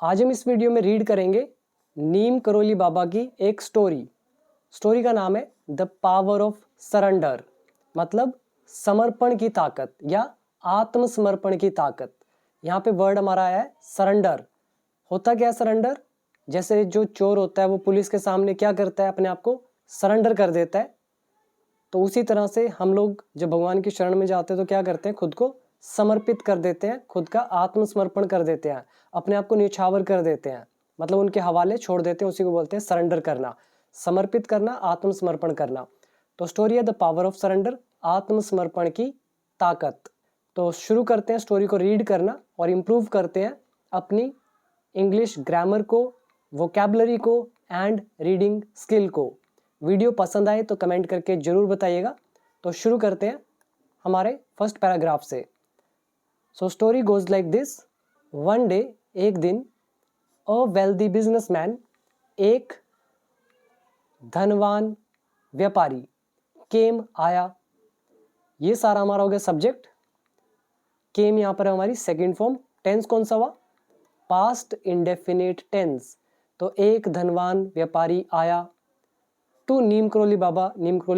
आज हम इस वीडियो में रीड करेंगे नीम करोली बाबा की एक स्टोरी का नाम है द पावर ऑफ सरेंडर, मतलब समर्पण की ताकत या आत्मसमर्पण की ताकत। यहाँ पे वर्ड हमारा आया है सरेंडर। होता क्या है सरेंडर? जैसे जो चोर होता है वो पुलिस के सामने क्या करता है, अपने आप को सरेंडर कर देता है। तो उसी तरह से हम लोग जब भगवान की शरण में जाते हैं तो क्या करते हैं, खुद को समर्पित कर देते हैं, खुद का आत्मसमर्पण कर देते हैं, अपने आप को न्यौछावर कर देते हैं, मतलब उनके हवाले छोड़ देते हैं। उसी को बोलते हैं सरेंडर करना, समर्पित करना, आत्मसमर्पण करना। तो स्टोरी है द पावर ऑफ सरेंडर, आत्मसमर्पण की ताकत। तो शुरू करते हैं स्टोरी को रीड करना और इम्प्रूव करते हैं अपनी इंग्लिश ग्रामर को, वोकैबुलरी को एंड रीडिंग स्किल को। वीडियो पसंद आए तो कमेंट करके जरूर बताइएगा। तो शुरू करते हैं हमारे फर्स्ट पैराग्राफ से। So story goes like this. One day, एक दिन, अ वेल्दी बिजनेसमैन, एक धनवान व्यापारी, केम आया। ये सारा हमारा हो गया सब्जेक्ट। केम यहाँ पर है हमारी सेकेंड फॉर्म। टेंस कौन सा हुआ? Past indefinite tense. तो एक धनवान व्यापारी आया टू नीम करोली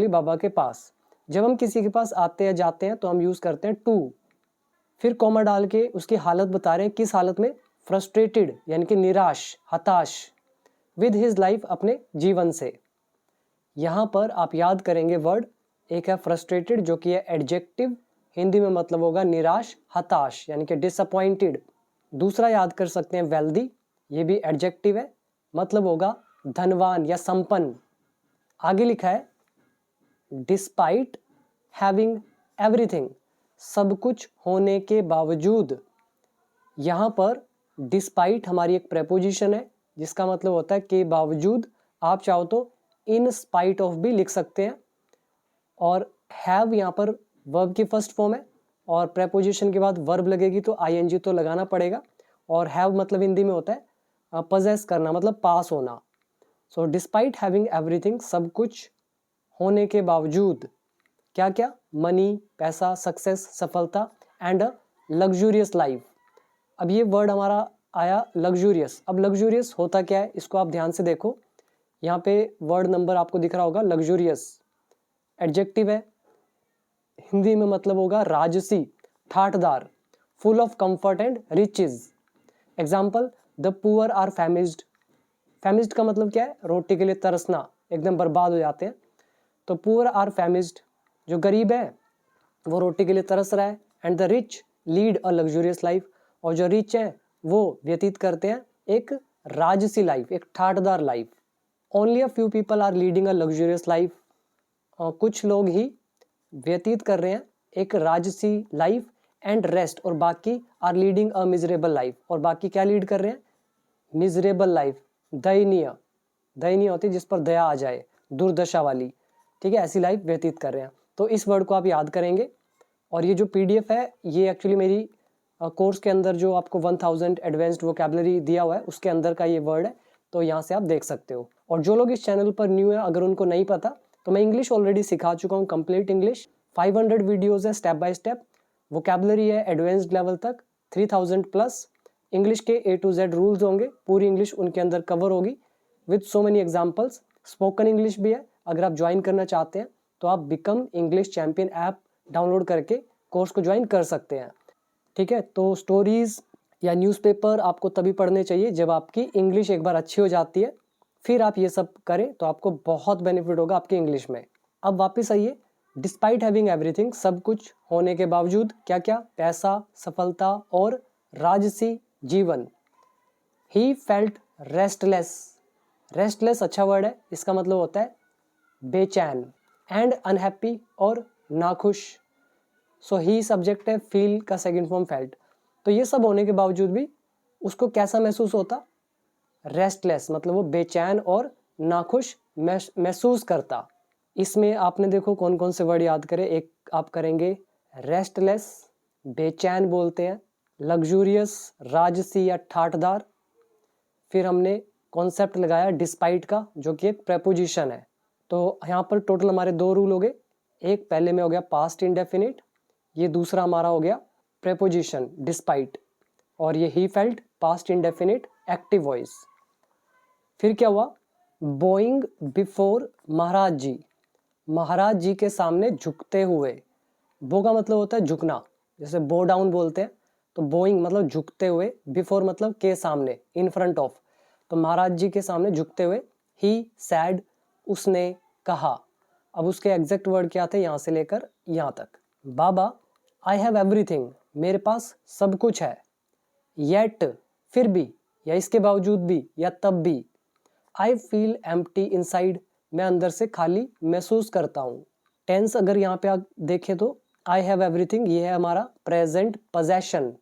बाबा के पास। जब हम किसी के पास आते हैं जाते हैं तो हम यूज करते हैं टू, फिर कॉमा डाल के उसकी हालत बता रहे हैं। किस हालत में? फ्रस्ट्रेटेड, यानी कि निराश, हताश, विद हिज लाइफ, अपने जीवन से। यहां पर आप याद करेंगे वर्ड, एक है फ्रस्ट्रेटेड जो कि है एडजेक्टिव, हिंदी में मतलब होगा निराश, हताश, यानी कि डिसअपॉइंटेड। दूसरा याद कर सकते हैं वेल्दी, ये भी एडजेक्टिव है, मतलब होगा धनवान या संपन्न। आगे लिखा है डिस्पाइट हैविंग एवरीथिंग, सब कुछ होने के बावजूद। यहां पर डिस्पाइट हमारी एक प्रेपोजिशन है जिसका मतलब होता है के बावजूद। आप चाहो तो इन स्पाइट ऑफ भी लिख सकते हैं। और हैव यहाँ पर वर्ब की फर्स्ट फॉर्म है और प्रेपोजिशन के बाद वर्ब लगेगी तो आईएनजी तो लगाना पड़ेगा। और हैव मतलब हिंदी में होता है पजेस करना, मतलब पास होना। सो डिस्पाइट हैविंग एवरीथिंग, सब कुछ होने के बावजूद। क्या क्या? मनी, पैसा, सक्सेस, सफलता, एंड अ लग्जूरियस लाइफ। अब ये वर्ड हमारा आया लग्जूरियस। अब लग्जूरियस होता क्या है इसको आप ध्यान से देखो। यहाँ पे वर्ड नंबर आपको दिख रहा होगा, लग्जूरियस एडजेक्टिव है, हिंदी में मतलब होगा राजसी, ठाठदार, full of comfort and riches. Example, the poor are famished. Famished का मतलब क्या है? रोटी के लिए तरसना, एकदम बर्बाद हो जाते हैं। तो पुअर आर फैमिज्ड, जो गरीब है वो रोटी के लिए तरस रहा है। And the rich lead a luxurious life, और जो रिच है वो व्यतीत करते हैं एक राजसी लाइफ, एक ठाठदार life. Only a few people are leading a luxurious life, कुछ लोग ही व्यतीत कर रहे हैं एक राजसी लाइफ। एंड रेस्ट, और बाकी are leading a miserable life, और बाकी क्या लीड कर रहे हैं? मिजरेबल लाइफ, दयनीय। दयनीय होती है जिस पर दया आ जाए, दुर्दशा वाली, ठीक है, ऐसी लाइफ व्यतीत कर रहे हैं। तो इस वर्ड को आप याद करेंगे। और ये जो पीडीएफ है ये एक्चुअली मेरी कोर्स के अंदर जो आपको 1000 एडवांस्ड वोकैबुलरी दिया हुआ है उसके अंदर का ये वर्ड है, तो यहाँ से आप देख सकते हो। और जो लोग इस चैनल पर न्यू है, अगर उनको नहीं पता तो मैं इंग्लिश ऑलरेडी सिखा चुका हूँ, कंप्लीट इंग्लिश। 500 वीडियोज़ है स्टेप बाय स्टेप। वोकैबुलरी है एडवांस्ड लेवल तक 3000 प्लस। इंग्लिश के A to Z रूल्स होंगे, पूरी इंग्लिश उनके अंदर कवर होगी with so many examples. Spoken English भी है, अगर आप ज्वाइन करना चाहते हैं तो आप become English champion app download करके कोर्स को ज्वाइन कर सकते हैं, ठीक है। तो स्टोरीज या न्यूज़पेपर आपको तभी पढ़ने चाहिए जब आपकी इंग्लिश एक बार अच्छी हो जाती है, फिर आप ये सब करें तो आपको बहुत बेनिफिट होगा आपकी इंग्लिश में। अब वापस आइए, डिस्पाइट हैविंग एवरीथिंग, सब कुछ होने के बावजूद। क्या क्या? पैसा, सफलता और राजसी जीवन। He felt restless. रेस्टलेस अच्छा वर्ड है, इसका मतलब होता है बेचैन। एंड अनहैप्पी, और नाखुश। सो ही सब्जेक्ट है, फील का सेकंड फॉर्म फेल्ट। तो ये सब होने के बावजूद भी उसको कैसा महसूस होता? रेस्टलेस, मतलब वो बेचैन और नाखुश महसूस करता। इसमें आपने देखो कौन कौन से वर्ड याद करें। एक आप करेंगे रेस्टलेस, बेचैन बोलते हैं, लग्जूरियस, राजसी या ठाठदार। फिर हमने कॉन्सेप्ट लगाया डिस्पाइट का, जो कि एक प्रेपोजिशन है। तो यहाँ पर टोटल हमारे 2 रूल हो गए। एक पहले में हो गया पास्ट इंडेफिनिट, ये दूसरा हमारा हो गया प्रेपोजिशन डिस्पाइट। और ये he felt past indefinite, active voice. फिर क्या हुआ, बोइंग बिफोर महाराज जी, महाराज जी के सामने झुकते हुए। बो का मतलब होता है झुकना, जैसे बो डाउन बोलते हैं, तो बोइंग मतलब झुकते हुए, बिफोर मतलब के सामने, इन फ्रंट ऑफ, तो महाराज जी के सामने झुकते हुए। ही सैड, उसने कहा। अब उसके एग्जैक्ट वर्ड क्या थे यहाँ से लेकर यहाँ तक। बाबा, आई हैव एवरीथिंग, मेरे पास सब कुछ है। येट, फिर भी, या इसके बावजूद भी, या तब भी। आई फील एम्प्टी इनसाइड, मैं अंदर से खाली महसूस करता हूँ। टेंस अगर यहाँ पे आप देखें तो आई हैव एवरीथिंग ये है हमारा प्रेजेंट पोजेशन,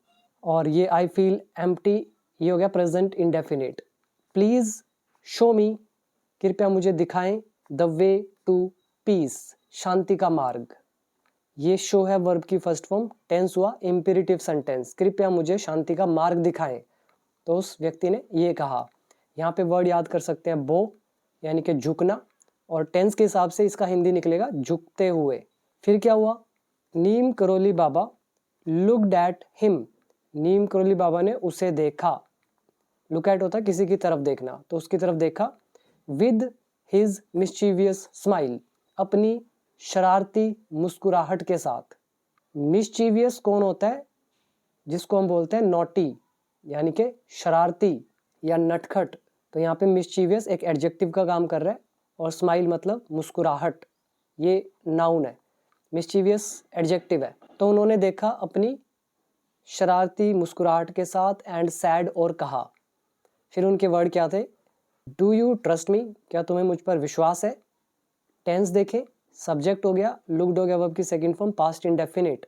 और ये आई फील एम्प्टी ये हो गया प्रेजेंट इंडेफिनिट। प्लीज शो मी, कृपया मुझे दिखाएं। द वे टू पीस, शांति का मार्ग। ये शो है वर्ब की फर्स्ट फॉर्म, टेंस हुआ इंपेरेटिव सेंटेंस, कृपया मुझे शांति का मार्ग दिखाएं। तो उस व्यक्ति ने ये कहा। यहाँ पे वर्ड याद कर सकते हैं बो, यानी कि झुकना, और टेंस के हिसाब से इसका हिंदी निकलेगा झुकते हुए। फिर क्या हुआ, Neem Karoli Baba looked at him, Neem Karoli Baba ने उसे देखा। लुक एट होता है किसी की तरफ देखना, तो उसकी तरफ देखा। विद हिज मिस्चीवियस स्माइल, अपनी शरारती मुस्कुराहट के साथ। मिस्चीवियस कौन होता है, जिसको हम बोलते हैं नॉटी, यानी कि शरारती या नटखट। तो यहाँ पे मिस्चीवियस एक एडजेक्टिव का काम कर रहा है, और स्माइल मतलब मुस्कुराहट, ये नाउन है, मिस्चीवियस एडजेक्टिव है। तो उन्होंने देखा अपनी शरारती मुस्कुराहट के साथ, एंड सैड और कहा। फिर उनके वर्ड क्या थे, डू यू ट्रस्ट मी, क्या तुम्हें मुझ पर विश्वास है। टेंस देखें, सब्जेक्ट हो गया, लुक्ड हो गया वर्ब की सेकंड फॉर्म पास्ट इंडेफिनिट,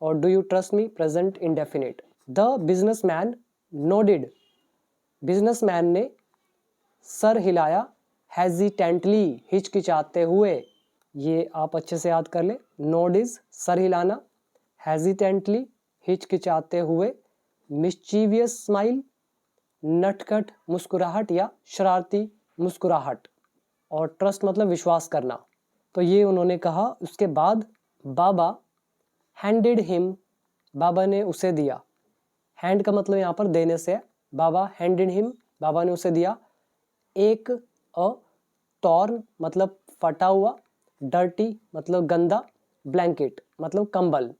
और do you trust me present indefinite. The businessman nodded, businessman ने सर हिलाया। हेजिटेंटली, हिचकिचाते हुए, ये आप अच्छे से याद कर ले। नोड इज सर हिलाना, हेजिटेंटली हिचकिचाते हुए, मिस्चीवियस स्माइल नटखट मुस्कुराहट या शरारती मुस्कुराहट, और ट्रस्ट मतलब विश्वास करना। तो ये उन्होंने कहा। उसके बाद बाबा हैंडेड हिम, बाबा ने उसे दिया। हैंड का मतलब यहाँ पर देने से है। बाबा हैंडेड हिम, बाबा ने उसे दिया। एक टॉर्न मतलब फटा हुआ, डर्टी मतलब गंदा, ब्लैंकेट मतलब कंबल।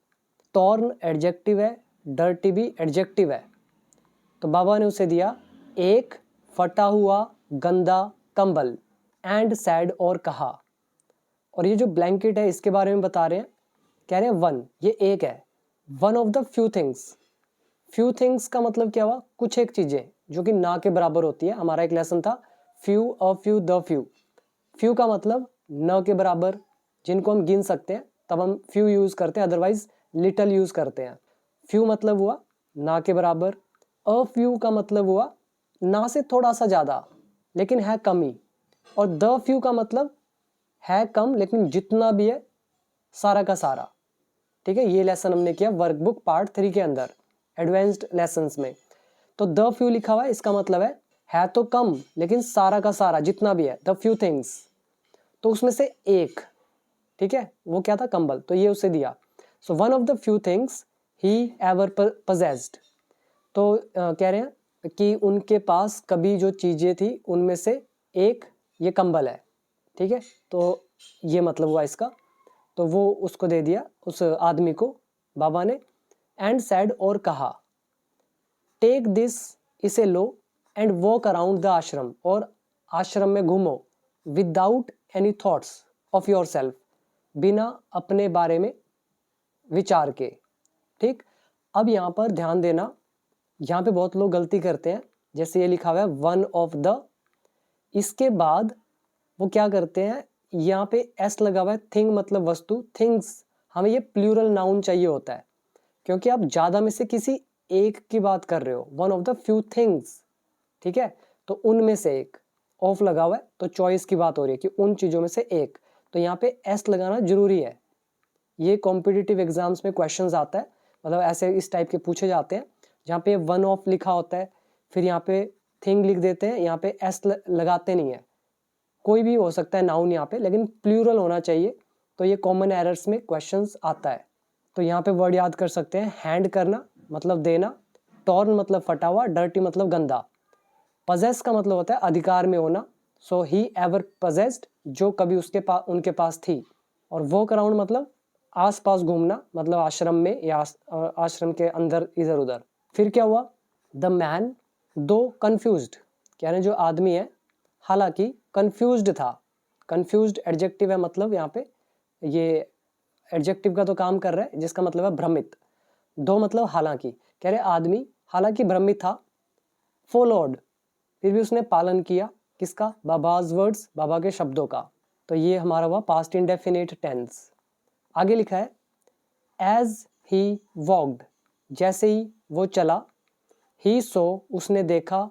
टॉर्न एडजेक्टिव है, डर्टी भी एडजेक्टिव है। तो बाबा ने उसे दिया एक फटा हुआ गंदा कंबल, एंड सैड और कहा। और ये जो ब्लैंकेट है इसके बारे में बता रहे हैं, कह रहे हैं वन, ये एक है, one of the few things. Few things का मतलब क्या हुआ, कुछ एक चीजें जो कि ना के बराबर होती है। हमारा एक लेसन था few, a few, the few. Few का मतलब न के बराबर, जिनको हम गिन सकते हैं, तब हम फ्यू यूज करते हैं, अदरवाइज लिटल यूज करते हैं। फ्यू मतलब हुआ ना के बराबर। अ फ्यू का मतलब हुआ ना से थोड़ा सा ज्यादा लेकिन है कमी। और द फ्यू का मतलब है कम लेकिन जितना भी है सारा का सारा। ठीक है, ये लेसन हमने किया वर्कबुक पार्ट 3 के अंदर, एडवांस्ड लेसन्स में। तो द फ्यू लिखा हुआ है, इसका मतलब है तो कम लेकिन सारा का सारा जितना भी है, द फ्यू थिंग्स। तो उसमें से एक, ठीक है, वो क्या था, कंबल, तो ये उसे दिया। So one of the few things he ever possessed। तो कह रहे हैं कि उनके पास कभी जो चीजें थी उनमें से एक ये कंबल है। ठीक है, तो ये मतलब हुआ इसका। तो वो उसको दे दिया, उस आदमी को, बाबा ने। एंड सैड और कहा, टेक दिस, इसे लो, एंड वॉक अराउंड द आश्रम, और आश्रम में घूमो, without any thoughts of your self, बिना अपने बारे में विचार के। ठीक, अब यहाँ पर ध्यान देना, यहाँ पे बहुत लोग गलती करते हैं। जैसे ये लिखा हुआ है वन ऑफ द, इसके बाद वो क्या करते हैं, यहाँ पे एस लगा हुआ है, थिंग मतलब वस्तु, थिंग्स, हमें ये प्लूरल नाउन चाहिए होता है क्योंकि आप ज्यादा में से किसी एक की बात कर रहे हो। One of the few things, ठीक है, तो उनमें से एक, ऑफ लगा हुआ है तो चॉइस की बात हो रही है कि उन चीजों में से एक। तो यहाँ पे एस लगाना जरूरी है। ये कॉम्पिटिटिव एग्जाम्स में क्वेश्चंस आता है, मतलब ऐसे इस टाइप के पूछे जाते हैं जहाँ पे वन ऑफ लिखा होता है, फिर यहाँ पे थिंग लिख देते हैं, यहाँ पे एस लगाते नहीं है। कोई भी हो सकता है नाउन यहाँ पे, लेकिन प्लूरल होना चाहिए। तो ये कॉमन एरर्स में क्वेश्चंस आता है। तो यहाँ पे वर्ड याद कर सकते हैं, हैंड करना मतलब देना, टॉर्न मतलब फटा हुआ, डर्टी मतलब गंदा। पजेस का मतलब होता है अधिकार में होना, सो ही एवर पजेस्ड, जो कभी उनके पास थी। और वॉक अराउंड मतलब आस पास घूमना, मतलब आश्रम में या आश्रम के अंदर इधर उधर। फिर क्या हुआ, द मैन दो कन्फ्यूज्ड, कह रहे हैं जो आदमी है हालांकि कन्फ्यूज्ड था। कन्फ्यूज्ड एडजेक्टिव है, मतलब यहाँ पे ये एडजेक्टिव का तो काम कर रहा है, जिसका मतलब है भ्रमित। दो मतलब हालांकि, कह रहे आदमी हालांकि भ्रमित था। फॉलोड, फिर भी उसने पालन किया, किसका, बाबाज वर्ड्स, बाबा के शब्दों का। तो ये हमारा हुआ पास्ट इंडेफिनिट टेंस। आगे लिखा है एज ही वॉक्ड, जैसे ही वो चला, ही सो, उसने देखा,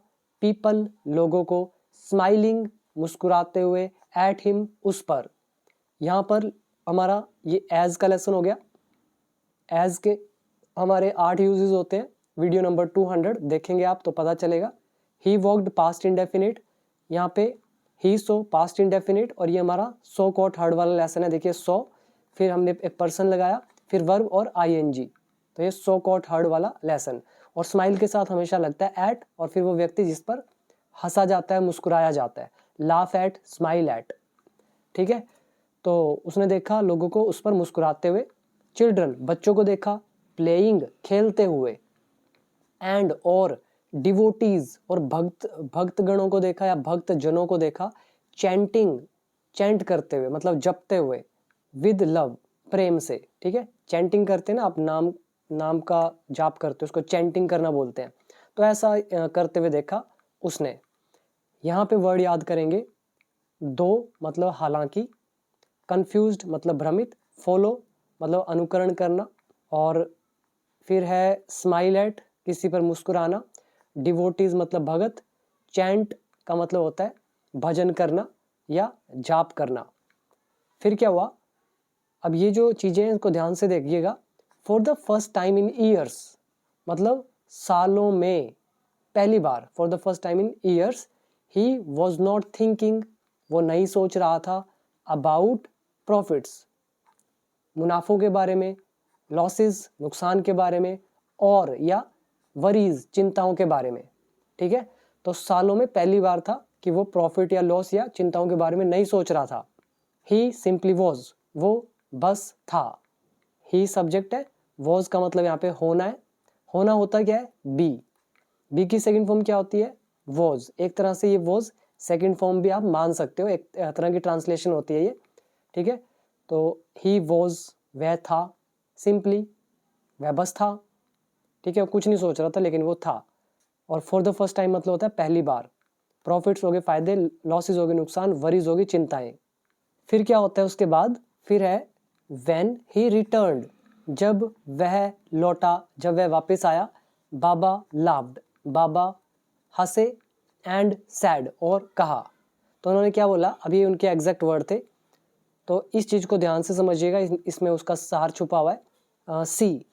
पीपल, लोगों को, स्माइलिंग, मुस्कुराते हुए, एट हिम, उस पर। यहाँ पर हमारा ये एज का लेसन हो गया। एज के हमारे 8 यूजेस होते हैं, वीडियो नंबर 200 देखेंगे आप तो पता चलेगा। ही वॉक्ड पास्ट इंडेफिनिट, यहाँ पे ही सो पास्ट इंडेफिनिट, और ये हमारा सो को थर्ड वाला लेसन है। देखिए सो, फिर हमने एक पर्सन लगाया, फिर वर्ब और आईएनजी, तो ये सो को थर्ड वाला लेसन। और स्माइल के साथ हमेशा लगता है एट, और फिर वो व्यक्ति जिस पर हंसा जाता है, मुस्कुराया जाता है, लाफ एट, स्माइल एट, ठीक है। तो उसने देखा लोगों को उस पर मुस्कुराते हुए, चिल्ड्रन, बच्चों को देखा, प्लेइंग, खेलते हुए, एंड, और, डिवोटीज, और भक्तगणों को देखा या भक्त जनों को देखा, चैंटिंग, चैंट करते हुए मतलब जपते हुए, विद लव, प्रेम से, ठीक है। चैंटिंग करते हैं ना आप, नाम का जाप करते हो, उसको चैंटिंग करना बोलते हैं। तो ऐसा करते हुए देखा उसने। यहाँ पे वर्ड याद करेंगे, दो मतलब हालांकि, कंफ्यूज्ड मतलब भ्रमित, फॉलो मतलब अनुकरण करना, और फिर है स्माइल एट, किसी पर मुस्कुराना, डिवोटीज मतलब भगत, चैंट का मतलब होता है भजन करना या जाप करना। फिर क्या हुआ, अब ये जो चीजें हैं इसको ध्यान से देखिएगा। For the first time in years मतलब सालों में पहली बार, for the first time in years, he was not thinking, वो नहीं सोच रहा था, अबाउट प्रॉफिट्स, मुनाफों के बारे में, लॉसेस, नुकसान के बारे में, और या वरीज, चिंताओं के बारे में, ठीक है। तो सालों में पहली बार था कि वो प्रॉफिट या लॉस या चिंताओं के बारे में नहीं सोच रहा था। ही सिंपली वॉज, वो बस था। ही सब्जेक्ट है, वॉज का मतलब यहाँ पे होना है। होना होता क्या है, बी की सेकंड फॉर्म क्या होती है, वॉज। एक तरह से ये वॉज सेकंड फॉर्म भी आप मान सकते हो, एक तरह की ट्रांसलेशन होती है ये, ठीक है। तो ही वॉज, वह था, सिंपली, वह बस था, ठीक है, कुछ नहीं सोच रहा था लेकिन वो था। और फॉर द फर्स्ट टाइम मतलब होता है पहली बार। प्रॉफिट्स हो गए फायदे, लॉसेस हो गए नुकसान, वरीज हो गई चिंताएं। फिर क्या होता है उसके बाद, फिर है व्हेन ही रिटर्न्ड, जब वह लौटा, जब वह वापस आया, बाबा लाफ्ड, बाबा हंसे, एंड सैड, और कहा। तो उन्होंने क्या बोला, अभी उनके एग्जैक्ट वर्ड थे, तो इस चीज को ध्यान से समझिएगा, इसमें उसका सार छुपा हुआ है। सी,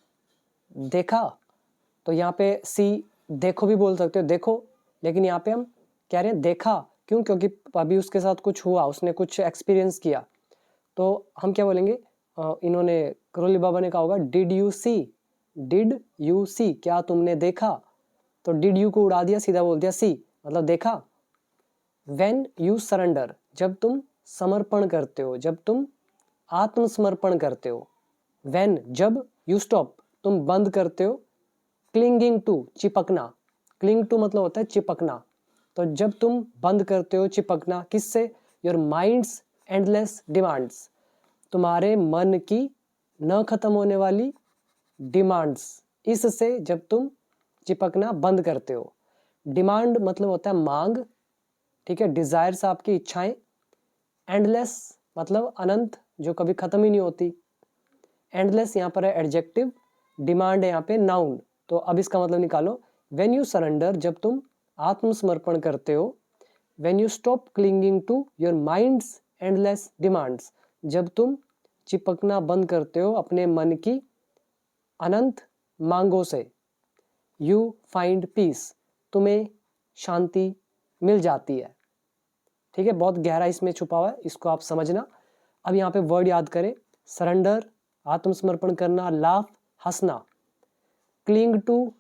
देखा, तो यहाँ पे सी देखो भी बोल सकते हो, देखो, लेकिन यहाँ पे हम कह रहे हैं देखा, क्यों, क्योंकि अभी उसके साथ कुछ हुआ, उसने कुछ एक्सपीरियंस किया। तो हम क्या बोलेंगे, इन्होंने करोली बाबा ने कहा होगा did you see, did you see, क्या तुमने देखा। तो डिड यू को उड़ा दिया, सीधा बोल दिया सी, मतलब देखा। व्हेन यू सरेंडर, जब तुम समर्पण करते हो, जब तुम आत्मसमर्पण करते हो। व्हेन, जब, यू स्टॉप, तुम बंद करते हो, क्लिंगिंग टू, चिपकना, क्लिंग टू मतलब होता है चिपकना। तो जब तुम बंद करते हो चिपकना, किससे, योर माइंड्स एंडलेस डिमांड्स, तुम्हारे मन की न खत्म होने वाली डिमांड्स, इससे जब तुम चिपकना बंद करते हो। डिमांड मतलब होता है मांग, ठीक है, डिजायर्स आपकी इच्छाएं, एंडलेस मतलब अनंत, जो कभी खत्म ही नहीं होती। एंडलेस यहाँ पर है एडजेक्टिव, डिमांड है यहाँ पे नाउन। तो अब इसका मतलब निकालो, व्हेन यू सरेंडर, जब तुम आत्मसमर्पण करते हो, when you stop clinging to your mind's endless demands, जब तुम चिपकना बंद करते हो अपने मन की अनंत मांगों से, यू फाइंड पीस, तुम्हें शांति मिल जाती है, ठीक है। बहुत गहरा इसमें छुपा हुआ है, इसको आप समझना। अब यहाँ पे वर्ड याद करें, सरेंडर आत्मसमर्पण करना, लाफ हंसना, क्लिंग टू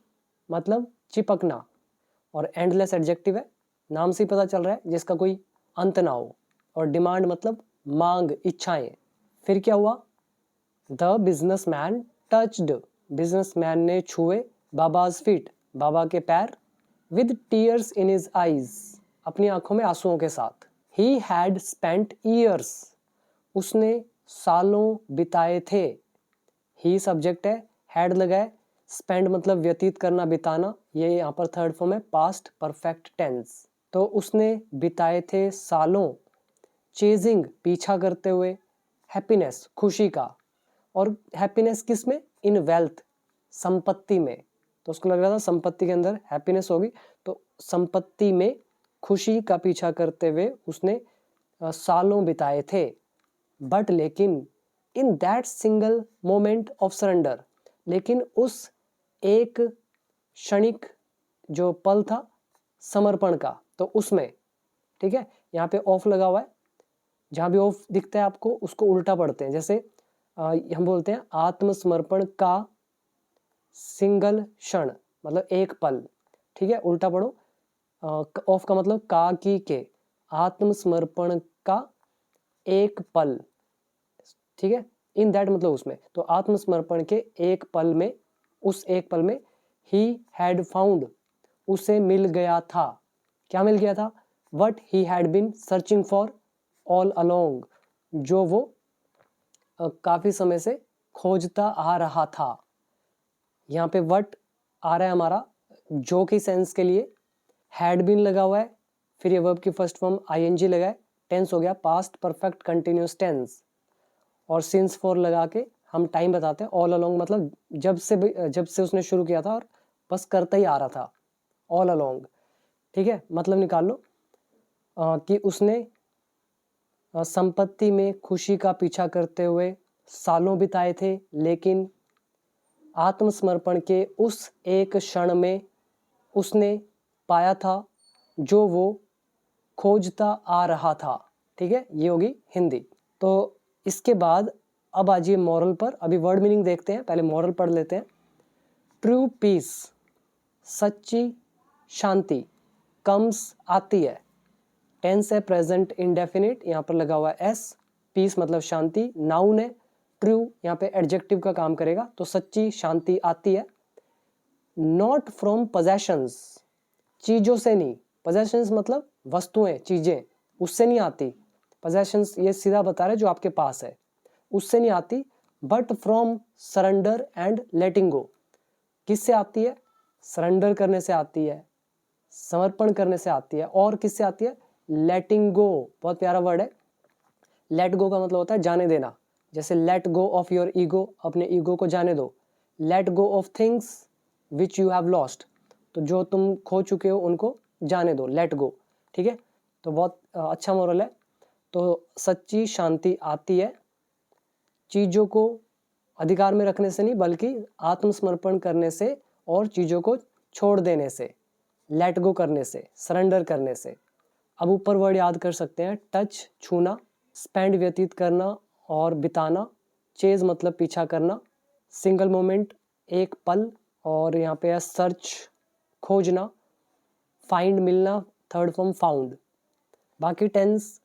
मतलब चिपकना, और एंडलेस एडजेक्टिव है, नाम से ही पता चल रहा है, जिसका कोई अंत ना हो। और डिमांड मतलब मांग, इच्छाएं। फिर क्या हुआ, द बिजनेसमैन टच्ड, बिजनेसमैन ने छुए बाबाज फीट, बाबा के पैर, with tears in his eyes, अपनी आंखों में आंसुओं के साथ। ही हैड स्पेंट ईयर्स, उसने सालों बिताए थे। ही सब्जेक्ट है, हैड लगा है, स्पेंड मतलब व्यतीत करना, बिताना, ये यहाँ पर थर्ड फॉर्म है, पास्ट परफेक्ट टेंस। तो उसने बिताए थे सालों, चेजिंग पीछा करते हुए, हैप्पीनेस खुशी का, और हैप्पीनेस किस में, इन वेल्थ संपत्ति में। तो उसको लग रहा था संपत्ति के अंदर हैप्पीनेस होगी, तो संपत्ति में खुशी का पीछा करते हुए उसने सालों बिताए थे। बट लेकिन in that single moment of surrender, लेकिन उस एक क्षणिक जो पल था समर्पण का, तो उसमें, ठीक है, यहाँ पे ऑफ लगा हुआ है, जहाँ भी ऑफ दिखता है आपको उसको उल्टा पढ़ते हैं। जैसे हम बोलते हैं आत्मसमर्पण का सिंगल क्षण, मतलब एक पल, ठीक है, उल्टा पढ़ो। ऑफ का मतलब का की के, आत्मसमर्पण का एक पल, ठीक है, इन दैट मतलब उसमें। तो आत्मसमर्पण के एक पल में, उस एक पल में, ही हैड फाउंड, उसे मिल गया था, क्या मिल गया था, what he had been searching for all along, जो वो काफी समय से खोजता आ रहा था। यहाँ पे वट आ रहा है हमारा जो की सेंस के लिए, हैड बीन लगा हुआ है, फिर ये वर्ब की फर्स्ट फॉर्म आईएनजी लगा है, टेंस हो गया पास्ट परफेक्ट कंटिन्यूस टेंस, और सिंस फॉर लगा के हम टाइम बताते हैं। ऑल अलोंग मतलब जब से उसने शुरू किया था और बस करता ही आ रहा था, ऑल अलोंग, ठीक है। मतलब निकाल लो कि उसने संपत्ति में खुशी का पीछा करते हुए सालों बिताए थे, लेकिन आत्मसमर्पण के उस एक क्षण में उसने पाया था जो वो खोजता आ रहा था, ठीक है, ये होगी हिंदी। तो इसके बाद अब आ जाइए मॉरल पर। अभी वर्ड मीनिंग देखते हैं, पहले मॉरल पढ़ लेते हैं। ट्रू पीस, सच्ची शांति, कम्स आती है, टेंस है प्रेजेंट इंडेफिनिट, यहाँ पर लगा हुआ है एस, पीस मतलब शांति, नाउन है, ट्रू यहाँ पे एडजेक्टिव का काम करेगा, तो सच्ची शांति आती है। नॉट फ्रॉम पोजेशंस, चीजों से नहीं, पोजेशंस मतलब वस्तुएं, चीजें, उससे नहीं आती। पोजेशंस ये सीधा बता रहे जो आपके पास है, उससे नहीं आती। But from surrender and letting go, किससे आती है, सरेंडर करने से आती है, समर्पण करने से आती है, और किससे आती है, लेटिंग गो, बहुत प्यारा वर्ड है। लेट गो का मतलब होता है जाने देना, जैसे let go of your ego, अपने ईगो को जाने दो। Let go of things which you have lost, तो जो तुम खो चुके हो उनको जाने दो, लेट गो, ठीक है। तो बहुत अच्छा मोरल है। तो सच्ची शांति आती है चीज़ों को अधिकार में रखने से नहीं, बल्कि आत्मसमर्पण करने से और चीज़ों को छोड़ देने से, लेट गो करने से, सरेंडर करने से। अब ऊपर वर्ड याद कर सकते हैं, टच छूना, स्पेंड व्यतीत करना और बिताना, चेज मतलब पीछा करना, सिंगल मोमेंट एक पल, और यहाँ पे है सर्च खोजना, फाइंड मिलना, थर्ड फॉर्म फाउंड। बाकी टेंस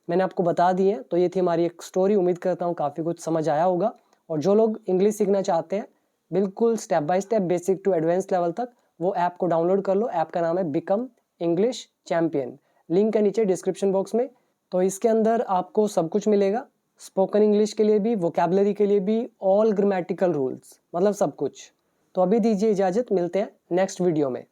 मैंने आपको बता दी है। तो ये थी हमारी एक स्टोरी, उम्मीद करता हूँ काफ़ी कुछ समझ आया होगा। और जो लोग इंग्लिश सीखना चाहते हैं बिल्कुल step by step basic to advance level तक, वो ऐप को डाउनलोड कर लो। ऐप का नाम है बिकम इंग्लिश चैंपियन, लिंक है नीचे डिस्क्रिप्शन बॉक्स में। तो इसके अंदर आपको सब कुछ मिलेगा, स्पोकन इंग्लिश के लिए भी, वोकैबुलरी के लिए भी, ऑल ग्रामेटिकल रूल्स, मतलब सब कुछ। तो अभी दीजिए इजाज़त, मिलते हैं नेक्स्ट वीडियो में।